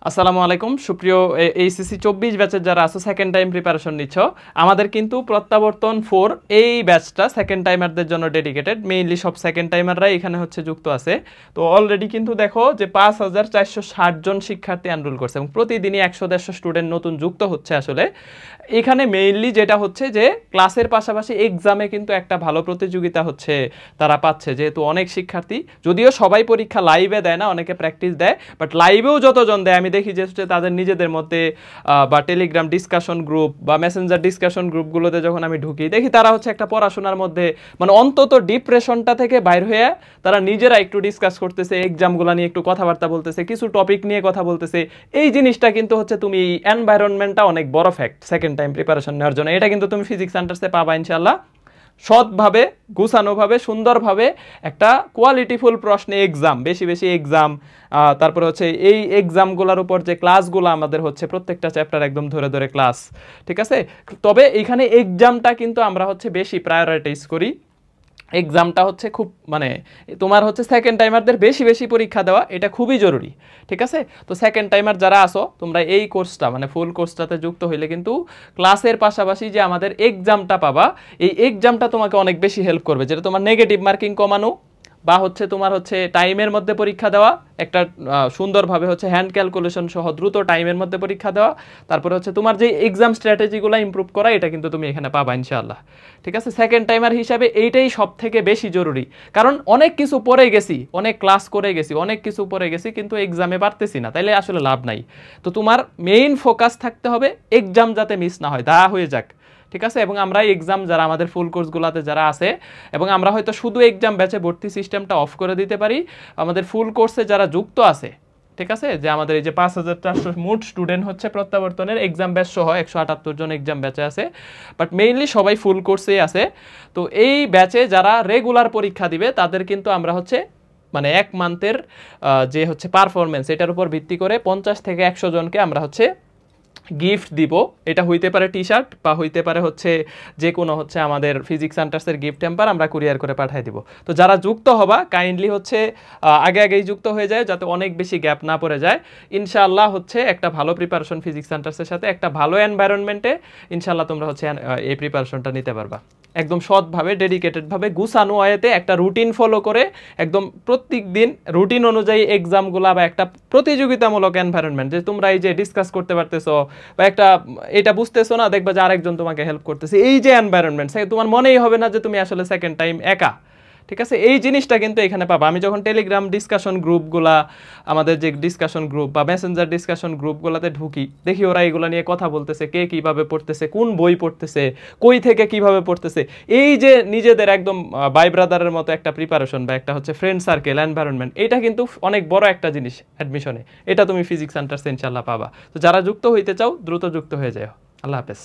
আসসালামু আলাইকুম সুপ্রিয় এইচএসসি 24 ব্যাচের যারা আছো সেকেন্ড টাইম প্রিপারেশন নিচ্ছ আমাদের কিন্তু প্রত্যাবর্তন 4 এই ব্যাচটা সেকেন্ড টাইমারদের জন্য ডেডিকেটেড মেইনলি সব সেকেন্ড টাইমাররাই এখানে হচ্ছে যুক্ত আছে তো অলরেডি কিন্তু দেখো যে 5460 জন শিক্ষার্থী এনরোল করছে এবং প্রতিদিনই 100-150 স্টুডেন্ট নতুন যুক্ত হচ্ছে আসলে এখানে মেইনলি যেটা হচ্ছে যে ক্লাসের পাশাপাশি এক্সামে কিন্তু একটা ভালো প্রতিযোগিতা হচ্ছে তারা পাচ্ছে যেহেতু অনেক শিক্ষার্থী যদিও সবাই পরীক্ষা লাইভে দেয় না অনেকে প্র্যাকটিস দেয় বাট লাইভেও যতজন দেয় আমি দেখি যে হচ্ছে তাদের নিজেদের মধ্যে বা টেলিগ্রাম ডিসকাশন গ্রুপ বা মেসেঞ্জার ডিসকাশন গ্রুপগুলোতে যখন আমি ঢুকি দেখি তারা হচ্ছে একটা পড়াশোনার মধ্যে মানে অন্তত ডিপ্রেশনটা থেকে বাইর হয়ে তারা নিজেরা একটু ডিসকাস করতেছে এক্সামগুলো নিয়ে একটু কথাবার্তা বলতেছে কিছু টপিক নিয়ে কথা বলতেছে এই জিনিসটা কিন্তু হচ্ছে তুমি এনভায়রনমেন্টটা অনেক বড় ফ্যাক্ট সেকেন্ড টাইম প্রিপারেশন নেওয়ার জন্য এটা কিন্তু তুমি ফিজিক্স সেন্টারসে পাবা ইনশাআল্লাহ সৎভাবে গুছানোভাবে সুন্দরভাবে একটা কোয়ালিটিফুল প্রশ্নে এক্সাম বেশি বেশি এক্সাম তারপরে হচ্ছে এই এক্সামগুলোর উপর যে ক্লাসগুলো আমাদের হচ্ছে প্রত্যেকটা চ্যাপ্টার একদম ধরে ধরে ক্লাস ঠিক আছে তবে এইখানে এক্সামটা কিন্তু আমরা হচ্ছে বেশি প্রায়োরিটাইজ করি এক্সামটা হচ্ছে খুব মানে তোমার হচ্ছে সেকেন্ড টাইমারদের বেশি বেশি পরীক্ষা দেওয়া এটা খুবই জরুরি ঠিক আছে তো সেকেন্ড টাইমার যারা আসো তোমরা এই কোর্সটা মানে ফুল কোর্সটাতে যুক্ত হইলে কিন্তু ক্লাসের পাশাপাশি যে আমাদের এক্সামটা পাবা এই এক্সামটা তোমাকে অনেক বেশি হেল্প করবে যেটা তোমার নেগেটিভ মার্কিং কমানো বা হচ্ছে তোমার হচ্ছে টাইমের মধ্যে পরীক্ষা দেওয়া একটা সুন্দরভাবে হচ্ছে হ্যান্ড ক্যালকুলেশন সহ দ্রুত টাইমের মধ্যে পরীক্ষা দেওয়া তারপরে হচ্ছে তোমার যে এক্সাম স্ট্র্যাটেজিগুলো ইমপ্রুভ করা এটা কিন্তু তুমি এখানে পাবা ইনশাআল্লাহ ঠিক আছে সেকেন্ড টাইমার হিসাবে এইটাই সব থেকে বেশি জরুরি কারণ অনেক কিছু পড়ে গেছি অনেক ক্লাস করে গেছি অনেক কিছু পড়ে গেছি কিন্তু এক্সামে পারতেছি না তাইলে আসলে লাভ নাই তো তোমার মেইন ফোকাস থাকতে হবে এক্সাম যাতে মিস না হয় দা হয়ে যাক ঠিক আছে এবং আমরা এক্সাম যারা আমাদের ফুল কোর্সগুলোতে যারা আছে এবং আমরা হয়তো শুধু এক্সাম ব্যাচে ভর্তি সিস্টেমটা অফ করে দিতে পারি আমাদের ফুল কোর্সে যারা যুক্ত আছে ঠিক আছে যে আমাদের এই যে 5400 মোট স্টুডেন্ট হচ্ছে প্রত্যাবর্তনের এক্সাম ব্যাচ সহ 178 জন এক্সাম ব্যাচে আছে বাট মেইনলি সবাই ফুল কোর্সেই আছে তো এই ব্যাচে যারা রেগুলার পরীক্ষা দিবে তাদের কিন্তু আমরা হচ্ছে মানে এক মান্থের যে হচ্ছে পারফরমেন্স এটার উপর ভিত্তি করে 50 থেকে 100 জনকে আমরা হচ্ছে গিফট দিব এটা হইতে পারে টি শার্ট বা হইতে পারে হচ্ছে যে কোনো হচ্ছে আমাদের ফিজিক্স সেন্টার্সের গিফট টেম্পার আমরা কুরিয়ার করে পাঠিয়ে দিব তো যারা যুক্ত হবা কাইন্ডলি হচ্ছে আগে আগেই যুক্ত হয়ে যায় যাতে অনেক বেশি গ্যাপ না পড়ে যায় ইনশাআল্লাহ হচ্ছে একটা ভালো প্রিপারেশন ফিজিক্স সেন্টার্সের সাথে একটা ভালো এনভায়রনমেন্টে ইনশাআল্লাহ তোমরা হচ্ছে এই প্রিপারেশনটা নিতে পারবা একদম সৎভাবে ডেডিকেটেডভাবে গুছানো ওয়েতে একটা রুটিন ফলো করে একদম প্রত্যেক দিন রুটিন অনুযায়ী এক্সামগুলো বা একটা প্রতিযোগিতামূলক এনভায়রনমেন্ট যে তোমরা এই যে ডিসকাস করতে পারতেছো বা একটা এটা বুঝতেছো না দেখবা যে আরেকজন তোমাকে হেল্প করতেছে এই যে এনভায়রনমেন্ট তোমার মনেই হবে না যে তুমি আসলে সেকেন্ড টাইম একা ঠিক আছে এই জিনিসটা কিন্তু এখানে পাবা আমি যখন টেলিগ্রাম ডিসকাশন গ্রুপগুলা আমাদের যে ডিসকাশন গ্রুপ বা মেসেঞ্জার ডিসকাশন গ্রুপগুলোতে ঢুকি দেখি ওরা এগুলো নিয়ে কথা বলতেছে কে কিভাবে পড়তেছে কোন বই পড়তেছে কই থেকে কিভাবে পড়তেছে এই যে নিজেদের একদম বাই ব্রাদারের মতো একটা প্রিপারেশন বা একটা হচ্ছে ফ্রেন্ড সার্কেল এনভায়রনমেন্ট এটা কিন্তু অনেক বড় একটা জিনিস অ্যাডমিশনে এটা তুমি ফিজিক্স সেন্টারসে ইনশাআল্লাহ পাবা তো যারা যুক্ত হইতে চাও দ্রুত যুক্ত হয়ে যাও আল্লাহ হাফেজ